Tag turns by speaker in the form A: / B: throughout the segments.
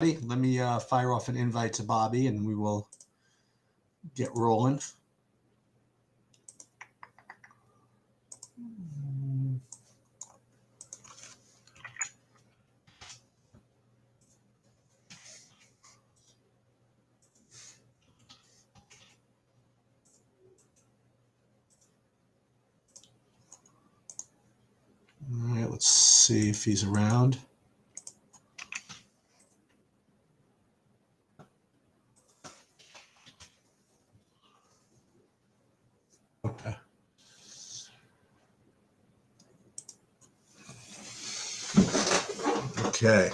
A: Let me fire off an invite to Bobby and we will get rolling. All right, let's see if he's around. Okay. Okay.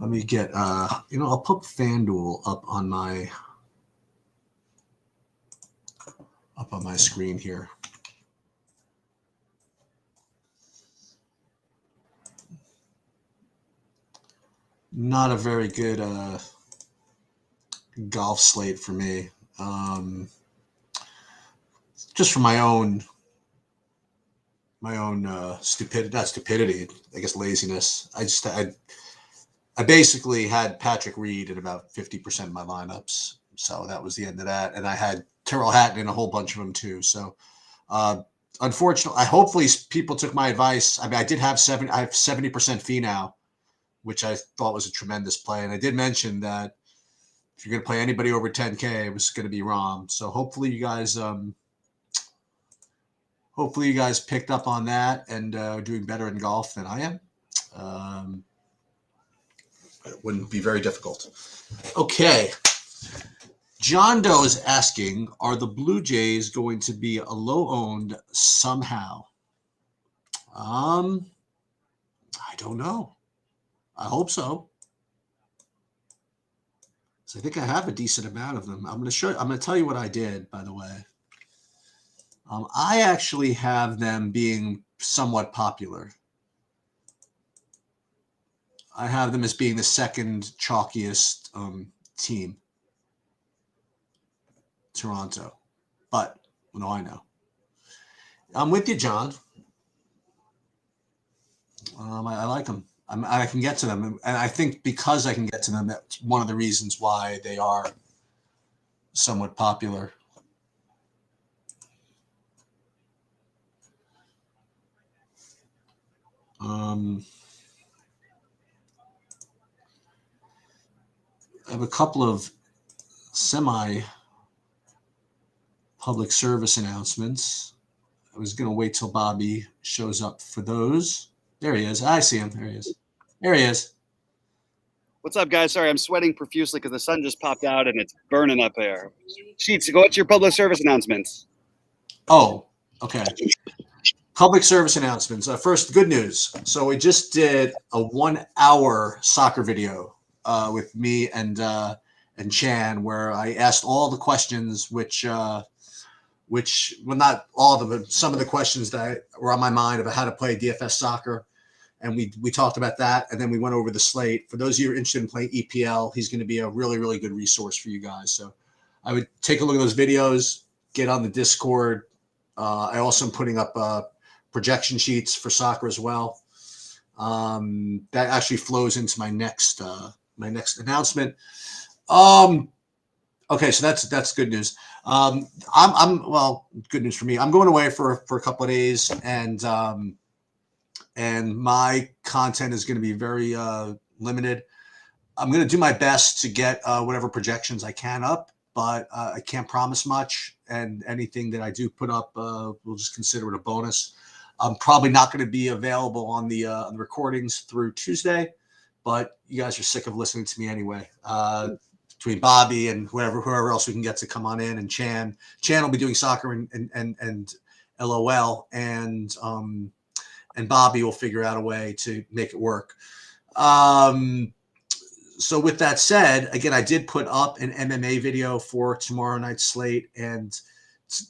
A: Let me get, I'll put FanDuel up on my screen here. Not a very good golf slate for me. Just for my own stupidity, not stupidity, I guess laziness. I basically had Patrick Reed in about 50% of my lineups. So that was the end of that. And I had Tyrrell Hatton in a whole bunch of them too. So unfortunately, hopefully people took my advice. I mean, I have 70% fee now, which I thought was a tremendous play. And I did mention that if you're going to play anybody over 10K, it was going to be Rahm. So hopefully you guys picked up on that and are doing better in golf than I am. It wouldn't be very difficult. Okay. John Doe is asking, are the Blue Jays going to be a low-owned somehow? I don't know. I hope so. So I think I have a decent amount of them. I'm going to tell you what I did, by the way. I actually have them being somewhat popular. I have them as being the second chalkiest team, Toronto. But no, I know. I'm with you, John. I like them. I can get to them. And I think because I can get to them, that's one of the reasons why they are somewhat popular. I have a couple of semi-public service announcements. I was going to wait till Bobby shows up for those. There he is. I see him. There he is. There he is.
B: What's up, guys? Sorry, I'm sweating profusely because the sun just popped out and it's burning up there. Sheets, go to your public service announcements.
A: Oh, okay. Public service announcements. First, good news. So we just did a 1-hour soccer video with me and Chan, where I asked all the questions, which well, not all of them, but some of the questions that were on my mind about how to play DFS soccer. And we talked about that, and then we went over the slate. For those of you who are interested in playing EPL, he's going to be a really, really good resource for you guys. So I would take a look at those videos, get on the Discord. I also am putting up projection sheets for soccer as well. That actually flows into my next announcement. Okay, so that's good news. Well, good news for me. I'm going away for a couple of days, and my content is going to be very limited. I'm going to do my best to get whatever projections I can up, but I can't promise much. And anything that I do put up, we'll just consider it a bonus. I'm probably not going to be available on the recordings through Tuesday, but you guys are sick of listening to me anyway. Between Bobby and whoever else we can get to come on in, and Chan will be doing soccer and LOL, and Bobby will figure out a way to make it work. So with that said, again, I did put up an MMA video for tomorrow night's slate, and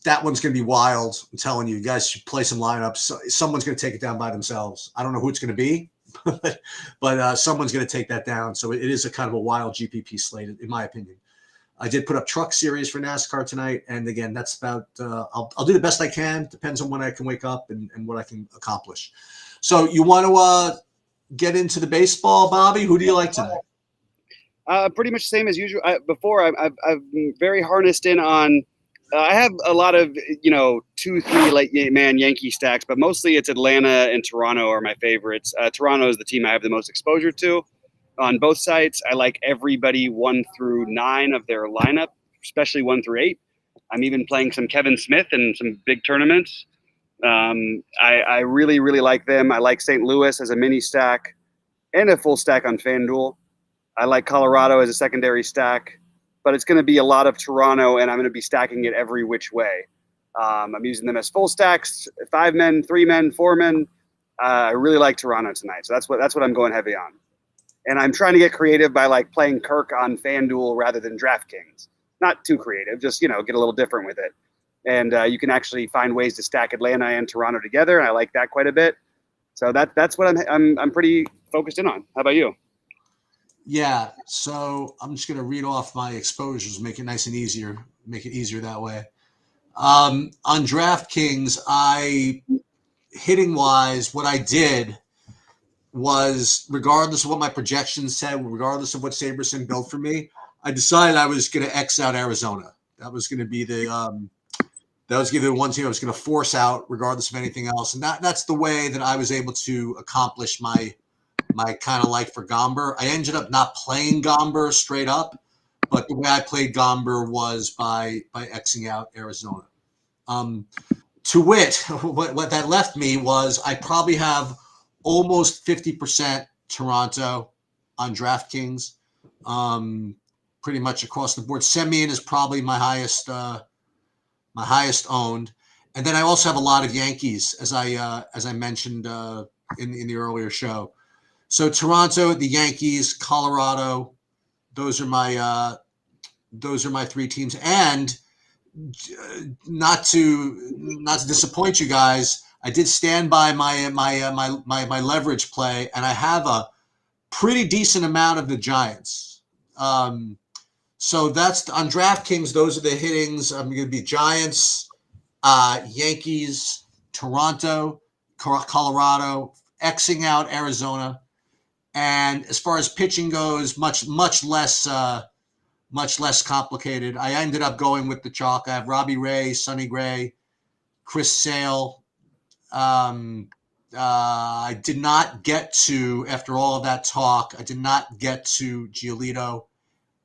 A: that one's going to be wild. I'm telling you, you guys should play some lineups. Someone's going to take it down by themselves. I don't know who it's going to be, but someone's going to take that down. So it is a kind of a wild GPP slate, in my opinion. I did put up truck series for NASCAR tonight, and again, that's about. I'll do the best I can. Depends on when I can wake up and what I can accomplish. So you want to get into the baseball, Bobby? Who do you like tonight?
B: Pretty much the same as usual. Before I've been very harnessed in on. I have a lot of 2-3 late man Yankee stacks, but mostly it's Atlanta and Toronto are my favorites. Toronto is the team I have the most exposure to on both sides. I like everybody 1 through 9 of their lineup, especially 1 through 8. I'm even playing some Kevin Smith in some big tournaments. I really, really like them. I like St. Louis as a mini stack and a full stack on FanDuel. I like Colorado as a secondary stack, but it's going to be a lot of Toronto, and I'm going to be stacking it every which way. I'm using them as full stacks, 5 men, 3 men, 4 men. I really like Toronto tonight, so that's what I'm going heavy on. And I'm trying to get creative by like playing Kirk on FanDuel rather than DraftKings. Not too creative, just get a little different with it. And you can actually find ways to stack Atlanta and Toronto together, and I like that quite a bit. So that's what I'm pretty focused in on. How about you?
A: Yeah, so I'm just going to read off my exposures, make it nice and easier, make it easier that way. On DraftKings, hitting wise, what I did was, regardless of what my projections said, regardless of what Saberson built for me, I decided I was going to X out Arizona. That was going to be the one team I was going to force out, regardless of anything else. And that's the way that I was able to accomplish my kind of like for Gomber. I ended up not playing Gomber straight up, but the way I played Gomber was by Xing out Arizona. To wit, what that left me was I probably have almost 50% Toronto on DraftKings, pretty much across the board. Semien is probably my highest owned, and then I also have a lot of Yankees, as I mentioned in the earlier show. So Toronto, the Yankees, Colorado, those are my 3 teams. And not to disappoint you guys, I did stand by my leverage play, and I have a pretty decent amount of the Giants. So that's on DraftKings. Those are the hittings. I'm going to be Giants, Yankees, Toronto, Colorado, Xing out Arizona. And as far as pitching goes, much less complicated. I ended up going with the chalk. I have Robbie Ray, Sonny Gray, Chris Sale. I did not get to, after all of that talk, I did not get to Giolito.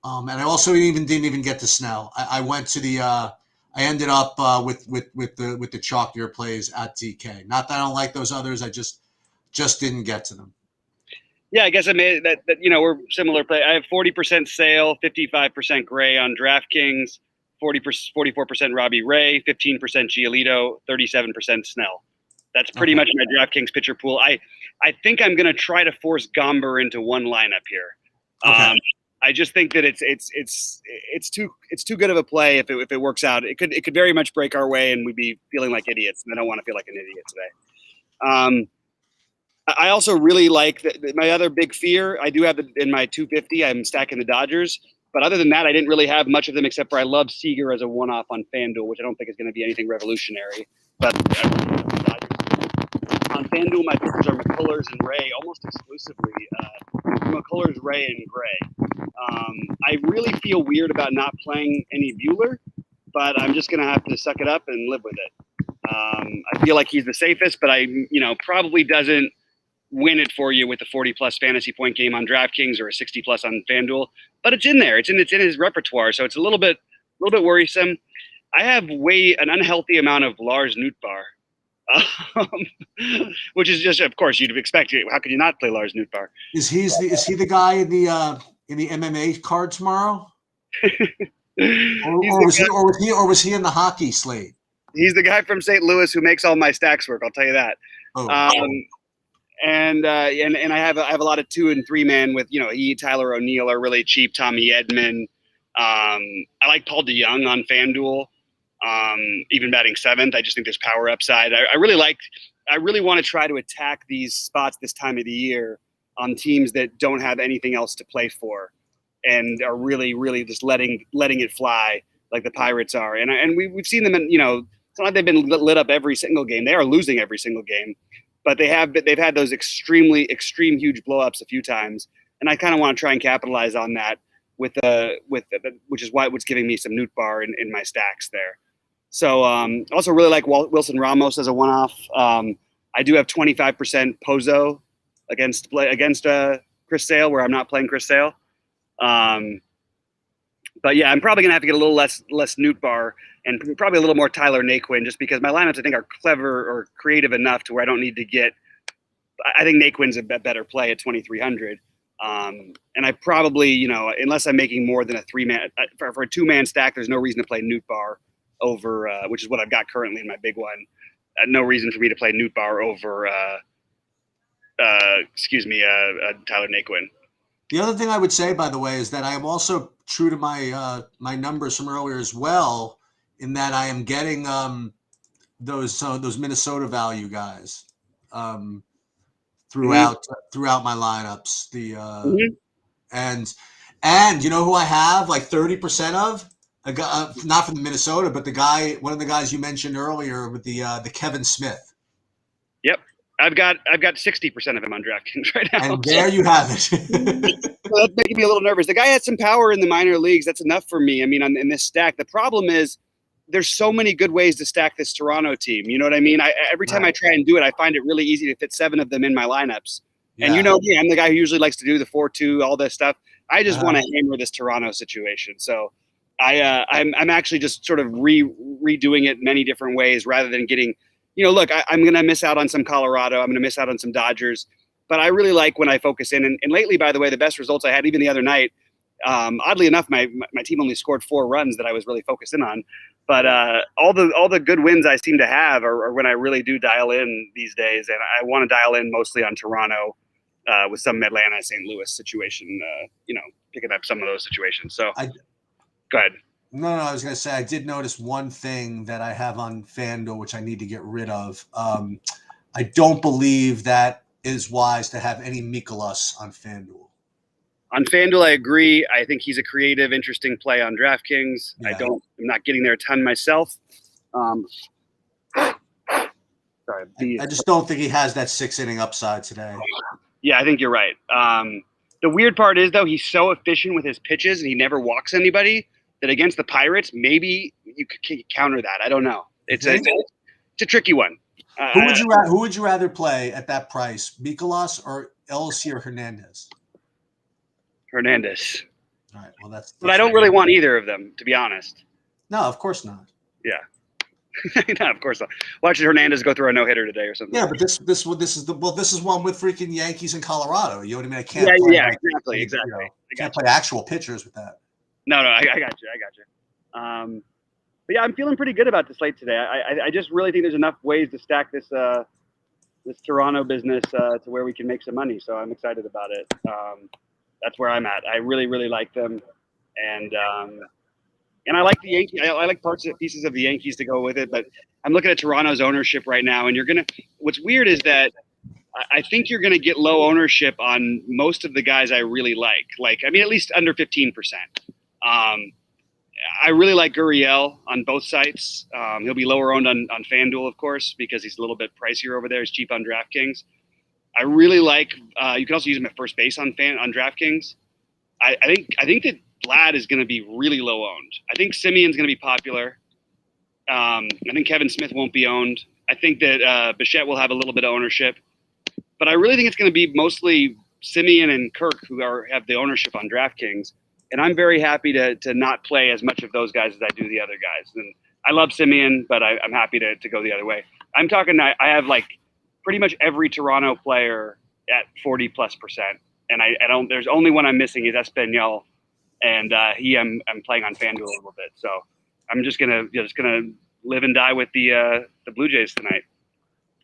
A: And I also didn't even get to Snell. I went to the. I ended up with the chalkier plays at DK. Not that I don't like those others. I just didn't get to them.
B: Yeah, I guess I made that we're similar play. I have 40% Sale, 55% Gray on DraftKings, 44% Robbie Ray, 15% Giolito, 37% Snell. That's pretty much my DraftKings pitcher pool. I think I'm going to try to force Gomber into one lineup here.
A: Okay.
B: I just think that it's too good of a play if it works out. It could very much break our way, and we'd be feeling like idiots. And I don't want to feel like an idiot today. I also really like my other big fear. I do have in my 250. I'm stacking the Dodgers, but other than that, I didn't really have much of them except for I love Seager as a one-off on FanDuel, which I don't think is going to be anything revolutionary. But on FanDuel, my pitchers are McCullers and Ray, almost exclusively. McCullers, Ray, and Gray. I really feel weird about not playing any Buehler, but I'm just going to have to suck it up and live with it. I feel like he's the safest, but probably doesn't win it for you with a 40-plus fantasy point game on DraftKings or a 60-plus on FanDuel. But it's in there. It's in his repertoire, so it's a little bit worrisome. I have an unhealthy amount of Lars Nootbaar, which is just, of course, you'd expect it. How could you not play Lars Nootbaar?
A: Is he the guy in the MMA card tomorrow? or was he in the hockey slate?
B: He's the guy from St. Louis who makes all my stacks work. I'll tell you that. And I have a lot of 2 and 3 man with Tyler O'Neill are really cheap. Tommy Edman. I like Paul DeJong on FanDuel. Even batting 7th. I just think there's power upside. I really want to try to attack these spots this time of the year on teams that don't have anything else to play for and are really, really just letting it fly like the Pirates are. And we've seen them in, it's not like they've been lit up every single game. They are losing every single game. but they've had those extreme huge blowups a few times, and I kind of want to try and capitalize on that which is what's giving me some Newt Bar in my stacks there. So also really like Wilson Ramos as a one-off. I do have 25% Pozo against Chris Sale, where I'm not playing Chris Sale. But yeah, I'm probably gonna have to get a little less Newt Bar and probably a little more Tyler Naquin, just because my lineups I think are clever or creative enough to where I don't need to get. I think Naquin's a better play at 2,300. And I probably, unless I'm making more than a 3-man for a 2-man stack, there's no reason to play Newt Bar over, which is what I've got currently in my big one. No reason for me to play Newt Bar over, Tyler Naquin.
A: The other thing I would say, by the way, is that I am also true to my my numbers from earlier as well, in that I am getting those Minnesota value guys throughout my lineups. And you know who I have like 30% of? A guy, not from Minnesota, but one of the guys you mentioned earlier with the Kevin Smith.
B: Yep. I've got 60% of him on DraftKings right now.
A: And there you have it.
B: Well, that's making me a little nervous. The guy had some power in the minor leagues. That's enough for me. I mean, in this stack, the problem is there's so many good ways to stack this Toronto team. You know what I mean? Every time I try and do it, I find it really easy to fit 7 of them in my lineups. Yeah. And you know me, I'm the guy who usually likes to do the 4-2, all this stuff. I just want to hammer this Toronto situation. So I'm actually just sort of redoing it many different ways rather than getting – look, I'm going to miss out on some Colorado. I'm going to miss out on some Dodgers. But I really like when I focus in. And lately, by the way, the best results I had, even the other night, oddly enough, my team only scored 4 runs that I was really focused in on. But all the good wins I seem to have are when I really do dial in these days. And I want to dial in mostly on Toronto with some Atlanta, St. Louis situation, picking up some of those situations. So go ahead.
A: No, I was going to say, I did notice one thing that I have on FanDuel, which I need to get rid of. I don't believe that is wise to have any Mikolas on FanDuel.
B: On FanDuel, I agree. I think he's a creative, interesting play on DraftKings. Yeah. I'm not getting there a ton myself. Sorry.
A: I just don't think he has that 6-inning upside today.
B: Yeah, I think you're right. The weird part is, though, he's so efficient with his pitches and he never walks anybody that against the Pirates, maybe you could counter that. I don't know. It's a tricky one.
A: Who would you rather play at that price, Mikolas or Elsie or Hernandez?
B: Hernandez.
A: All right. Well, that's
B: but I don't really want either of them, to be honest.
A: No, of course not.
B: Yeah. No, of course not. Watch Hernandez go through a no-hitter today or something.
A: Yeah, but this is one with freaking Yankees and Colorado. You know what I mean? I can't.
B: Exactly.
A: Can't play actual pitchers with that.
B: No, I got you. But yeah, I'm feeling pretty good about the slate today. I just really think there's enough ways to stack this Toronto business to where we can make some money. So I'm excited about it. That's where I'm at. I really, really like them, and I like the Yankees. I like pieces of the Yankees to go with it. But I'm looking at Toronto's ownership right now, and what's weird is that I think you're gonna get low ownership on most of the guys I really like. At least under 15%. I really like Gurriel on both sites. He'll be lower owned on FanDuel, of course, because he's a little bit pricier over there. He's cheap on DraftKings. I really like. You can also use him at first base on DraftKings. I think that Vlad is going to be really low owned. I think Simeon's going to be popular. I think Kevin Smith won't be owned. I think that Bichette will have a little bit of ownership, but I really think it's going to be mostly Simeon and Kirk who have the ownership on DraftKings. And I'm very happy to not play as much of those guys as I do the other guys. And I love Simeon, but I'm happy to go the other way. I'm talking. I have pretty much every Toronto player at 40+%, and I don't. There's only one I'm missing is Espinal, and I'm playing on FanDuel a little bit. So I'm just gonna live and die with the Blue Jays tonight.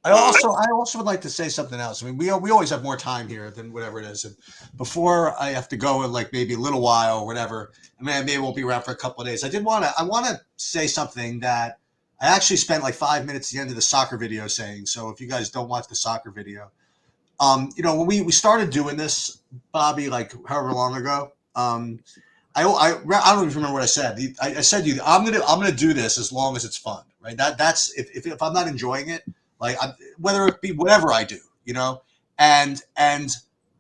A: I also would like to say something else. I mean, we always have more time here than whatever it is. And before I have to go in maybe a little while or whatever, I maybe won't be around for a couple of days. I want to say something that I actually spent 5 minutes at the end of the soccer video saying. So if you guys don't watch the soccer video, when we started doing this, Bobby, however long ago, I don't even remember what I said. I said to you, I'm gonna do this as long as it's fun, right? That's if I'm not enjoying it. whether it be whatever I do, and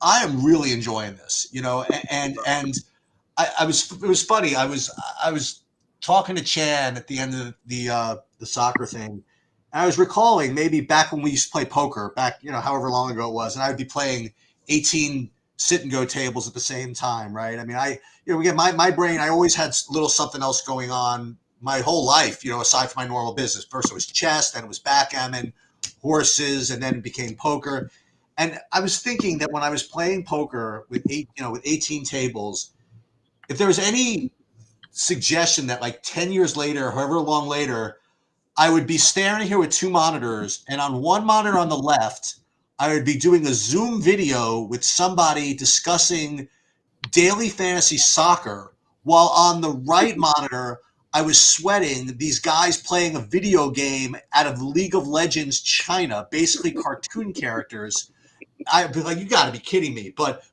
A: I am really enjoying this, and it was funny. I was talking to Chan at the end of the soccer thing. And I was recalling maybe back when we used to play poker back, however long ago it was, and I'd be playing 18 sit and go tables at the same time. Right. I mean, again, my brain, I always had a little something else going on my whole life, aside from my normal business. First it was chess, then it was backgammon, horses, and then it became poker. And I was thinking that when I was playing poker with 18 tables, if there was any suggestion that like 10 years later, however long later, I would be staring here with two monitors, and on one monitor on the left, I would be doing a Zoom video with somebody discussing daily fantasy soccer, while on the right monitor, I was sweating these guys playing a video game out of League of Legends China, basically cartoon characters. I'd be like, you got to be kidding me! But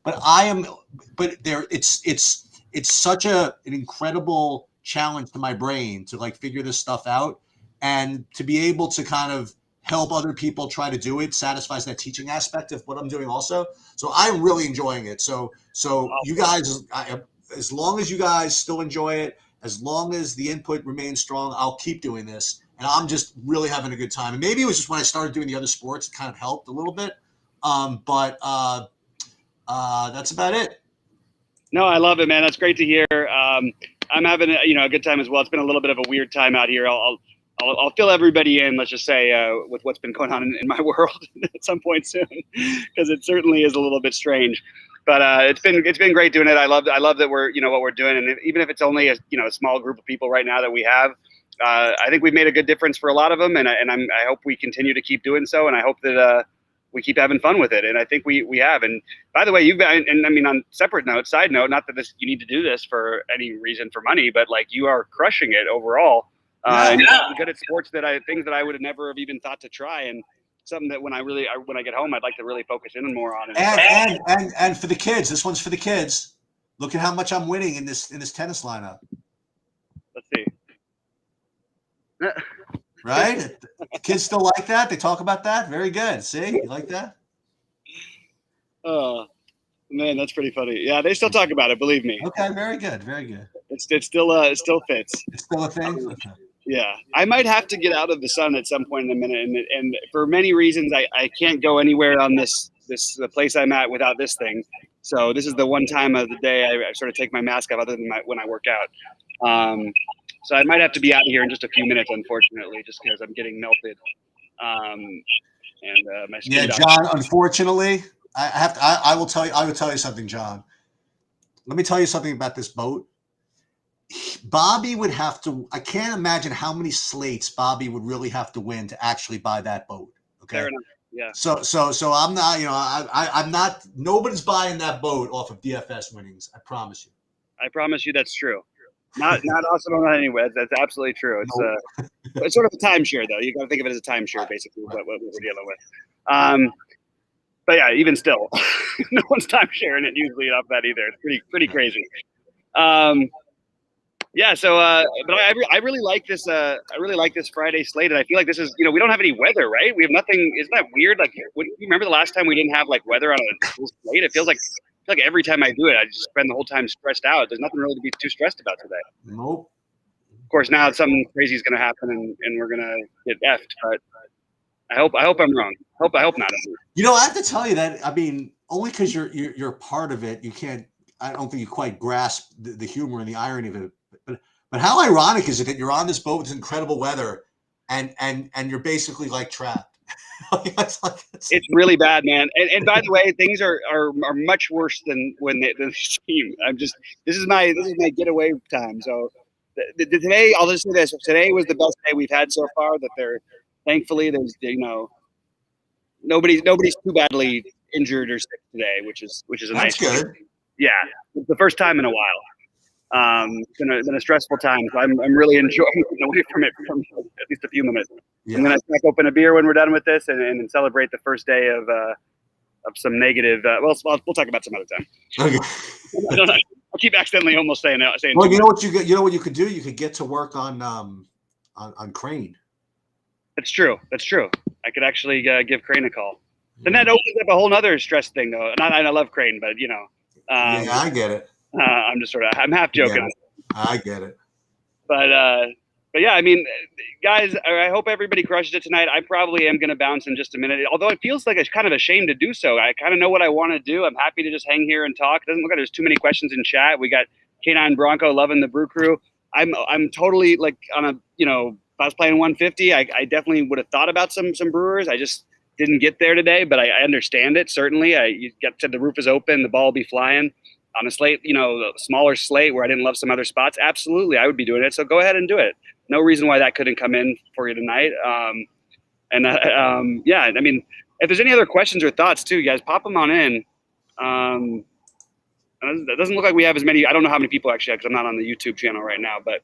A: it's such an incredible challenge to my brain to like figure this stuff out, and to be able to kind of help other people try to do it satisfies that teaching aspect of what I'm doing also. So I'm really enjoying it. So you guys, as long as you guys still enjoy it, as long as the input remains strong, I'll keep doing this. And I'm just really having a good time. And maybe it was just when I started doing the other sports, it kind of helped a little bit. But that's about it.
B: No, I love it, man. That's great to hear. I'm having a good time as well. It's been a little bit of a weird time out here. I'll fill everybody in, let's just say, with what's been going on in my world at some point soon, because it certainly is a little bit strange. But it's been great doing it. I love that we're what we're doing, and even if it's only a small group of people right now that we have, I think we've made a good difference for a lot of them, and I hope we continue to keep doing so, and I hope that we keep having fun with it, and I think we have. And by the way, on side note, not that you need to do this for any reason for money, but like you are crushing it overall. And you're good at sports things that I would have never have even thought to try, and something that when I get home, I'd like to really focus in more on.
A: And for the kids, this one's for the kids. Look at how much I'm winning in this tennis lineup.
B: Let's see.
A: Right? Kids still like that? They talk about that? Very good. See? You like that?
B: Oh, man, that's pretty funny. Yeah, they still talk about it, believe me.
A: Okay, very good. Very good.
B: It still fits.
A: It's still a thing? Okay.
B: Yeah. I might have to get out of the sun at some point in a minute, and for many reasons I can't go anywhere on the place I'm at without this thing. So this is the one time of the day I sort of take my mask off other than when I work out. So I might have to be out of here in just a few minutes, unfortunately, just because I'm getting melted. My skin.
A: Yeah, John. Unfortunately, I will tell you something, John. Let me tell you something about this boat. Bobby would have to. I can't imagine how many slates Bobby would really have to win to actually buy that boat. Okay.
B: Fair enough. Yeah.
A: So I'm not. I'm not. Nobody's buying that boat off of DFS winnings. I promise you.
B: I promise you that's true. Not awesome on anyway. That's absolutely true. It's sort of a timeshare, though. You got to think of it as a timeshare, basically, what we're dealing with. But yeah, even still, no one's timesharing it usually off that either. It's pretty crazy. Yeah. So, but I really like this. I really like this Friday slate, and I feel like this is we don't have any weather, right? We have nothing. Isn't that weird? Like, you remember the last time we didn't have like weather on a full slate? It feels like every time I do it, I just spend the whole time stressed out. There's nothing really to be too stressed about today.
A: Nope.
B: Of course, now something crazy is going to happen, and we're going to get effed. But I hope I'm wrong. I hope not.
A: I have to tell you that. I mean, only because you're part of it, you can't. I don't think you quite grasp the humor and the irony of it. But how ironic is it that you're on this boat with incredible weather, and you're basically like trapped.
B: It's really bad, man. And by the way, things are much worse than when they seem. This is my getaway time. So today, I'll just say this: today was the best day we've had so far. That thankfully there's nobody's too badly injured or sick today, which is a nice.
A: That's good.
B: Yeah, it's the first time in a while. It's been a stressful time, so I'm really enjoying getting away from it for at least a few minutes. Yeah. I'm gonna crack open a beer when we're done with this, and celebrate the first day of some negative. We'll talk about some other time.
A: Okay.
B: I don't know. I keep accidentally almost saying.
A: Well, you know what you could do? You could get to work on Crane.
B: That's true. That's true. I could actually give Crane a call. Then that opens up a whole nother stress thing, though. Not, I love Crane, but
A: yeah, I get it.
B: I'm just I'm half joking.
A: I get it.
B: But yeah, I mean, guys, I hope everybody crushes it tonight. I probably am going to bounce in just a minute, although it feels like it's kind of a shame to do so. I kind of know what I want to do. I'm happy to just hang here and talk. It doesn't look like there's too many questions in chat. We got K9 Bronco loving the Brew Crew. I'm totally like on a, if I was playing 150, I definitely would have thought about some brewers. I just didn't get there today, but I understand it. Certainly, you get to the roof is open, the ball will be flying on a slate, a smaller slate where I didn't love some other spots. Absolutely, I would be doing it. So go ahead and do it. No reason why that couldn't come in for you tonight. Yeah, I mean, if there's any other questions or thoughts too, guys, pop them on in. It doesn't look like we have as many. I don't know how many people actually, because I'm not on the YouTube channel right now, but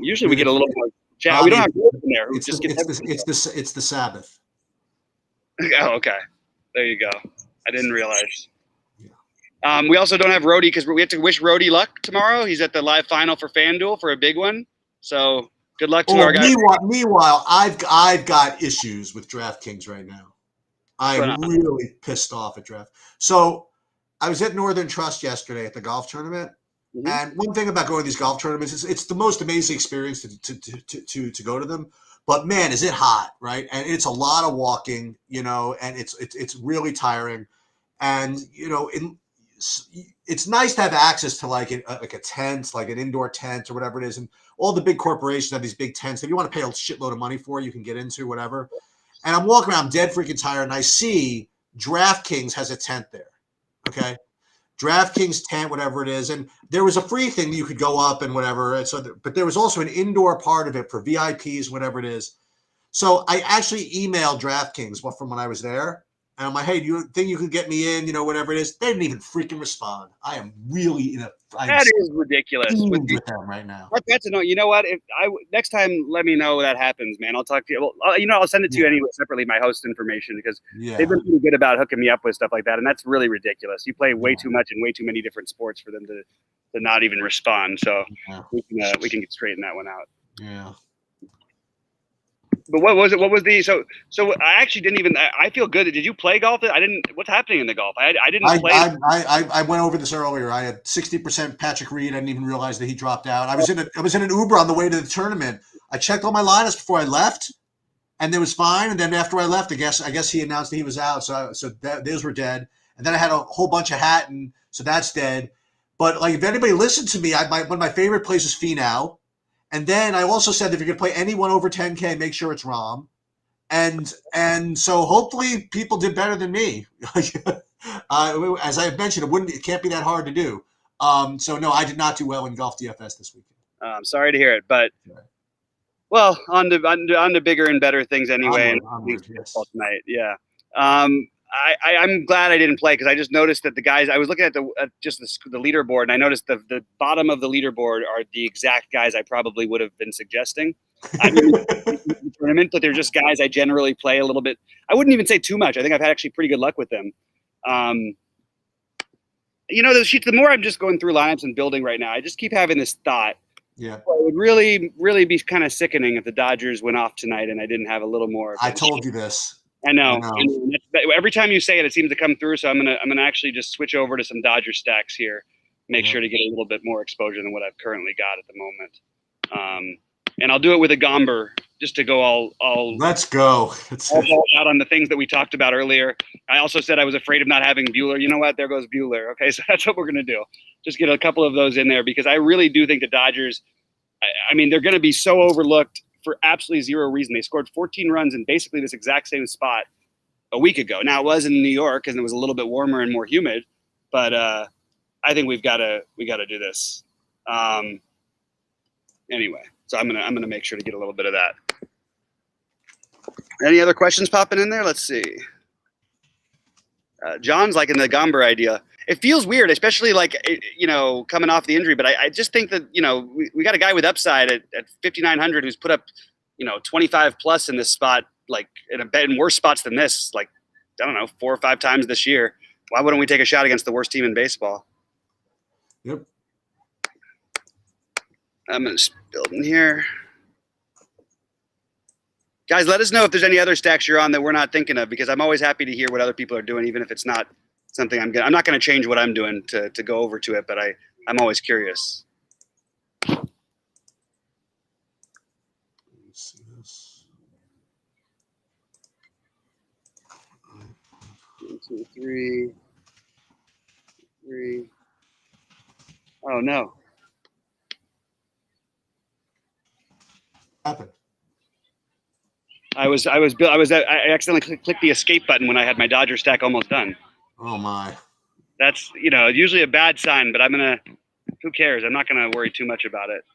B: usually we get a little more chat. We don't have in there.
A: It's the Sabbath.
B: Oh, okay. There you go. I didn't realize. We also don't have Rody because we have to wish Rody luck tomorrow. He's at the live final for FanDuel for a big one. So good luck to our guys.
A: Meanwhile, I've got issues with DraftKings right now. I'm really pissed off at Draft. So I was at Northern Trust yesterday at the golf tournament. Mm-hmm. And one thing about going to these golf tournaments is it's the most amazing experience to go to them. But man, is it hot, right? And it's a lot of walking, and it's really tiring. And it's nice to have access to like a tent, like an indoor tent or whatever it is. And all the big corporations have these big tents that you want to pay a shitload of money for, you can get into whatever. And I'm walking around dead freaking tired, and I see DraftKings has a tent there. Okay. DraftKings tent, whatever it is. And there was a free thing you could go up and whatever. And so, but there was also an indoor part of it for VIPs, whatever it is. So I actually emailed DraftKings from when I was there. And I'm like, hey, do you think you could get me in, whatever it is? They didn't even freaking respond. I am really
B: that is ridiculous
A: with them right now.
B: That's annoying. You know what? If next time, let me know that happens, man. I'll talk to you. Well, I'll send it to you anyway separately, my host information, because they've been pretty good about hooking me up with stuff like that, and that's really ridiculous. You play way too much in way too many different sports for them to not even respond. So we can straighten that one out.
A: Yeah.
B: But what was it? What was the so I actually didn't even. I feel good. Did you play golf? I didn't. What's happening in the golf? I didn't play.
A: I went over this earlier. I had 60% Patrick Reed. I didn't even realize that he dropped out. I was in an Uber on the way to the tournament. I checked all my lineups before I left, and it was fine. And then after I left, I guess he announced that he was out. So those were dead. And then I had a whole bunch of Hatton, so that's dead. But like if anybody listened to me, one of my favorite plays is Finau. And then I also said, if you're going to play anyone over 10K, make sure it's Rahm. And so hopefully people did better than me. As I mentioned, it can't be that hard to do. So no, I did not do well in golf DFS this weekend.
B: I'm sorry to hear it, but well, on to bigger and better things anyway.
A: Onward, yes.
B: Tonight, yeah. I'm glad I didn't play because I just noticed that the guys. I was looking at the leaderboard, and I noticed the bottom of the leaderboard are the exact guys I probably would have been suggesting. I mean, the tournament, but they're just guys I generally play a little bit. I wouldn't even say too much. I think I've had actually pretty good luck with them. The more I'm just going through lineups and building right now, I just keep having this thought.
A: Yeah,
B: it would really, really be kind of sickening if the Dodgers went off tonight and I didn't have a little more.
A: I told you this.
B: I know. Every time you say it, it seems to come through. So I'm gonna actually just switch over to some Dodger stacks here, make sure to get a little bit more exposure than what I've currently got at the moment. And I'll do it with a Gomber just to go all.
A: Let's go.
B: All out on the things that we talked about earlier. I also said I was afraid of not having Bueller. You know what? There goes Bueller. Okay, so that's what we're gonna do. Just get a couple of those in there because I really do think the Dodgers. I mean, they're going to be so overlooked for absolutely zero reason. They scored 14 runs in basically this exact same spot a week ago. Now it was in New York and it was a little bit warmer and more humid, but I think we got to do this. Anyway, so I'm gonna make sure to get a little bit of that. Any other questions popping in there? Let's see. John's liking the Gomber idea. It feels weird, especially coming off the injury. But I just think that, we got a guy with upside at 5,900 who's put up, 25 plus in this spot, like in worse spots than this, like, I don't know, 4 or 5 times this year. Why wouldn't we take a shot against the worst team in baseball?
A: Yep. I'm
B: just building here. Guys, let us know if there's any other stacks you're on that we're not thinking of, because I'm always happy to hear what other people are doing, even if it's not something I'm not going to change what I'm doing to go over to it, but I'm always curious.
A: Let's see this.
B: 1, 2, 3. Oh no.
A: Happened.
B: I accidentally clicked the escape button when I had my Dodger stack almost done.
A: Oh my.
B: That's, usually a bad sign, but who cares? I'm not gonna worry too much about it.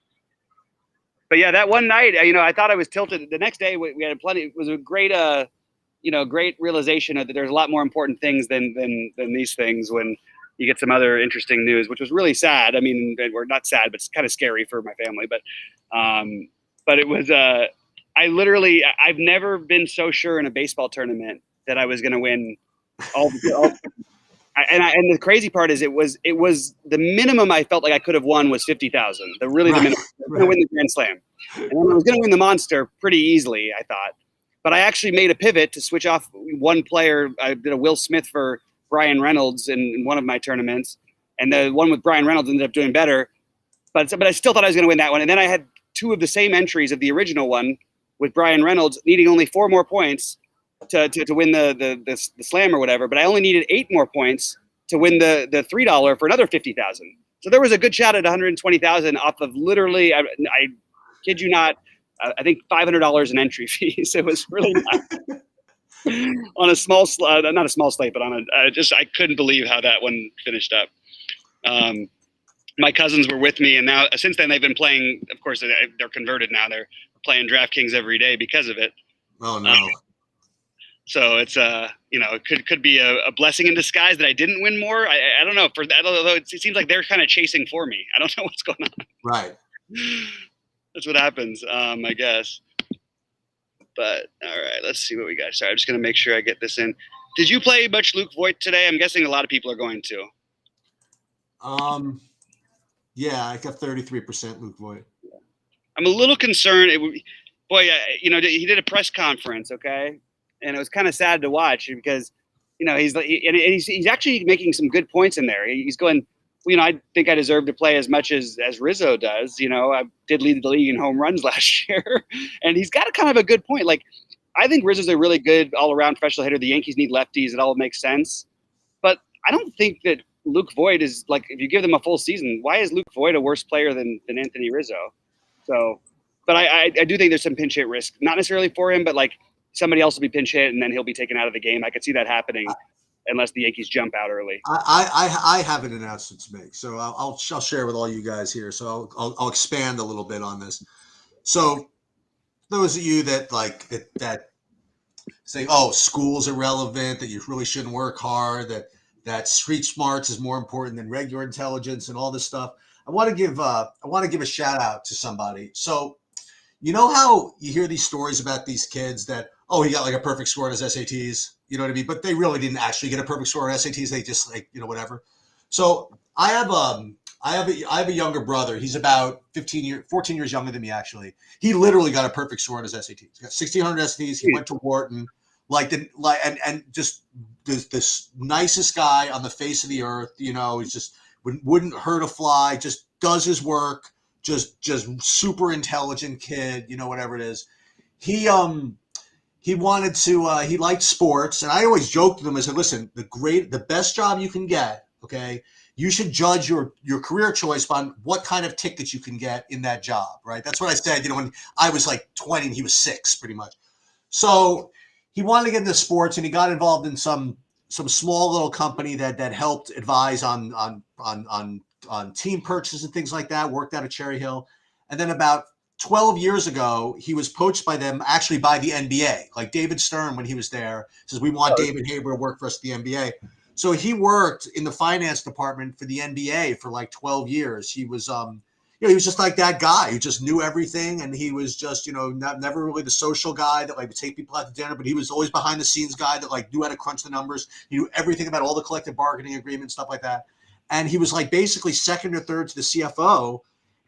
B: But yeah, that one night, I thought I was tilted. The next day we had plenty. It was a great, great realization that there's a lot more important things than these things when you get some other interesting news, which was really sad. I mean, we're not sad, but it's kind of scary for my family. But it was, I've never been so sure in a baseball tournament that I was going to win and the crazy part is it was the minimum I felt like I could have won was 50,000. The minimum. I was going to win the Grand Slam, and I was going to win the Monster pretty easily, I thought. But I actually made a pivot to switch off one player. I did a Will Smith for Brian Reynolds in one of my tournaments, and the one with Brian Reynolds ended up doing better. But I still thought I was going to win that one, and then I had 2 of the same entries of the original one with Brian Reynolds, needing only 4 more points to win the slam or whatever. But I only needed 8 more points to win the $3 for another 50,000. So there was a good shot at 120,000 off of literally, I kid you not, I think $500 in entry fees. It was really not on a small, not a small slate, but on I couldn't believe how that one finished up. My cousins were with me, and now since then they've been playing. Of course, they're converted now. They're playing DraftKings every day because of it.
A: Oh no!
B: So it's it could be a blessing in disguise that I didn't win more. I don't know. For that, although it seems like they're kind of chasing for me. I don't know what's going on.
A: Right.
B: That's what happens, I guess. But all right, let's see what we got. Sorry, I'm just gonna make sure I get this in. Did you play much Luke Voigt today? I'm guessing a lot of people are going to.
A: Yeah, I got 33% Luke Voigt.
B: I'm a little concerned. He did a press conference, okay, and it was kind of sad to watch because, he's actually making some good points in there. He's going, I think I deserve to play as much as Rizzo does. I did lead the league in home runs last year, and he's got a kind of a good point. Like, I think Rizzo's a really good all-around professional hitter. The Yankees need lefties. It all makes sense, but I don't think that Luke Voigt is like, if you give them a full season, why is Luke Voigt a worse player than Anthony Rizzo? So, but I do think there's some pinch hit risk, not necessarily for him, but like somebody else will be pinch hit and then he'll be taken out of the game. I could see that happening unless the Yankees jump out early.
A: I have an announcement to make, so I'll share with all you guys here. So I'll expand a little bit on this. So those of you that that say, oh, school's irrelevant, that you really shouldn't work hard, that street smarts is more important than regular intelligence and all this stuff. I want to give a shout out to somebody. So, you know how you hear these stories about these kids that, oh, he got like a perfect score on his SATs, you know what I mean? But they really didn't actually get a perfect score on SATs. They just whatever. So I have a younger brother. He's about 14 years younger than me, actually. He literally got a perfect score on his SATs. He got 1,600 SATs. He went to Wharton, and just this nicest guy on the face of the earth. He's just wouldn't hurt a fly. Just does his work. Just super intelligent kid. Whatever it is. He wanted to. He liked sports, and I always joked with him. I said, "Listen, the best job you can get, okay." You should judge your career choice on what kind of ticket you can get in that job, right? That's what I said, when I was like 20 and he was 6, pretty much. So he wanted to get into sports, and he got involved in some small little company that helped advise on team purchases and things like that. Worked out of Cherry Hill, and then about 12 years ago, he was poached by them, actually by the NBA. Like David Stern, when he was there, says, "We want David Haber to work for us at the NBA." So he worked in the finance department for the NBA for like 12 years. He was, he was just like that guy who just knew everything. And he was just, never really the social guy that would take people out to dinner, but he was always behind the scenes guy that knew how to crunch the numbers. He knew everything about all the collective bargaining agreements, stuff like that. And he was basically second or third to the CFO.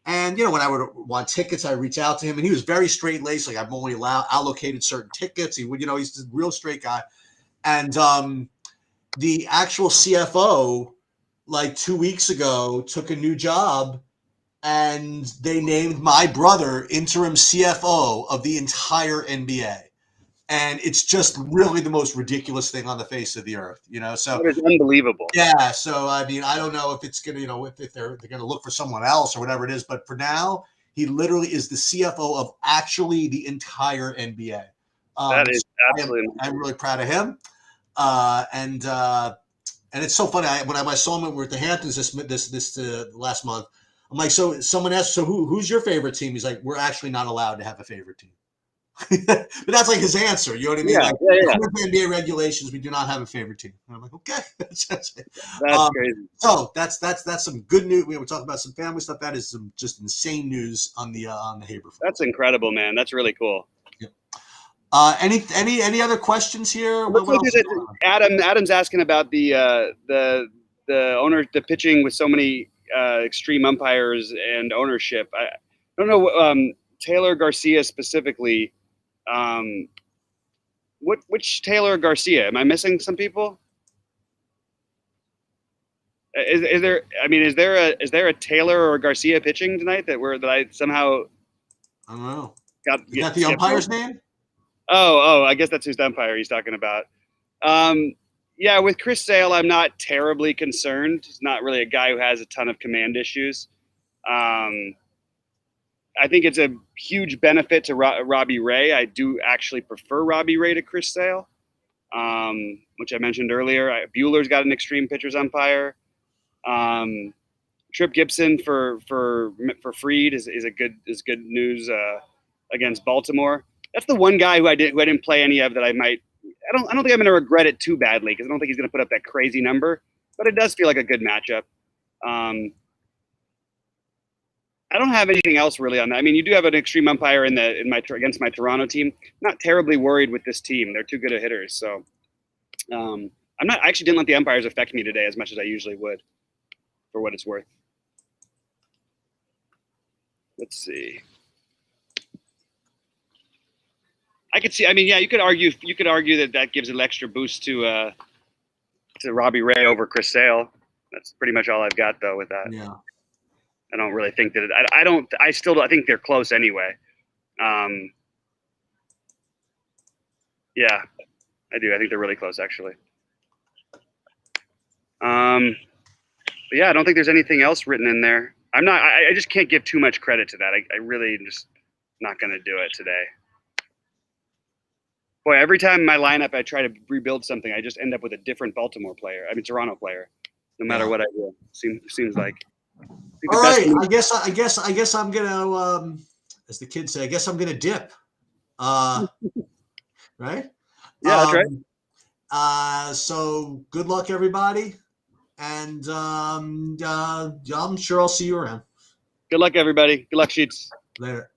A: And, when I would want tickets, I reach out to him, and he was very straight laced. Like, I've only allocated certain tickets. He would, he's a real straight guy. And the actual CFO, like 2 weeks ago, took a new job, and they named my brother interim CFO of the entire NBA. And it's just really the most ridiculous thing on the face of the earth, So
B: That is unbelievable.
A: yeah. So I mean, I don't know if it's gonna, if they're gonna look for someone else or whatever it is, but for now, he literally is the CFO of actually the entire NBA.
B: That is absolutely.
A: I'm really proud of him. And it's so funny. When I saw him, we're at the Hamptons this last month. I'm like, so someone asked, so who's your favorite team? He's like, we're actually not allowed to have a favorite team. But that's like his answer. You know what I mean?
B: Yeah,
A: like,
B: yeah.
A: With the NBA regulations, we do not have a favorite team. And I'm like, okay. That's
B: Crazy.
A: So that's some good news. We're talking about some family stuff. That is some just insane news on the Haber front.
B: That's incredible, man. That's really cool.
A: Yeah. Any other questions here?
B: Adam's asking about the owner, the pitching with so many extreme umpires and ownership. I don't know Taylor Garcia specifically. Which Taylor Garcia? Am I missing some people? Is there? I mean, is there a Taylor or Garcia pitching tonight that I somehow?
A: I don't know.
B: Is
A: that the umpire's name?
B: Oh, I guess that's who's the umpire he's talking about. Yeah, with Chris Sale, I'm not terribly concerned. He's not really a guy who has a ton of command issues. I think it's a huge benefit to Robbie Ray. I do actually prefer Robbie Ray to Chris Sale, which I mentioned earlier. Bueller's got an extreme pitchers umpire. Trip Gibson for Fried is good news against Baltimore. That's the one guy who I didn't play any of that I don't think I'm going to regret it too badly, because I don't think he's going to put up that crazy number, but it does feel like a good matchup. I don't have anything else really on that. I mean, you do have an extreme umpire against my Toronto team. Not terribly worried with this team. They're too good at hitters. So I actually didn't let the umpires affect me today as much as I usually would, for what it's worth. Let's see. I could see. I mean, yeah, you could argue that gives an extra boost to Robbie Ray over Chris Sale. That's pretty much all I've got though with that.
A: Yeah.
B: I don't really think that I think they're close anyway. Yeah, I do. I think they're really close actually. But yeah, I don't think there's anything else written in there. I just can't give too much credit to that. I really am just not going to do it today. Boy, every time in my lineup I try to rebuild something, I just end up with a different Toronto player, no matter what I do. Seems like.
A: All right, I guess I'm gonna, as the kids say, I guess I'm gonna dip. Right?
B: Yeah, that's
A: right. So good luck, everybody, and I'm sure I'll see you around.
B: Good luck, everybody. Good luck, Sheets.
A: Later.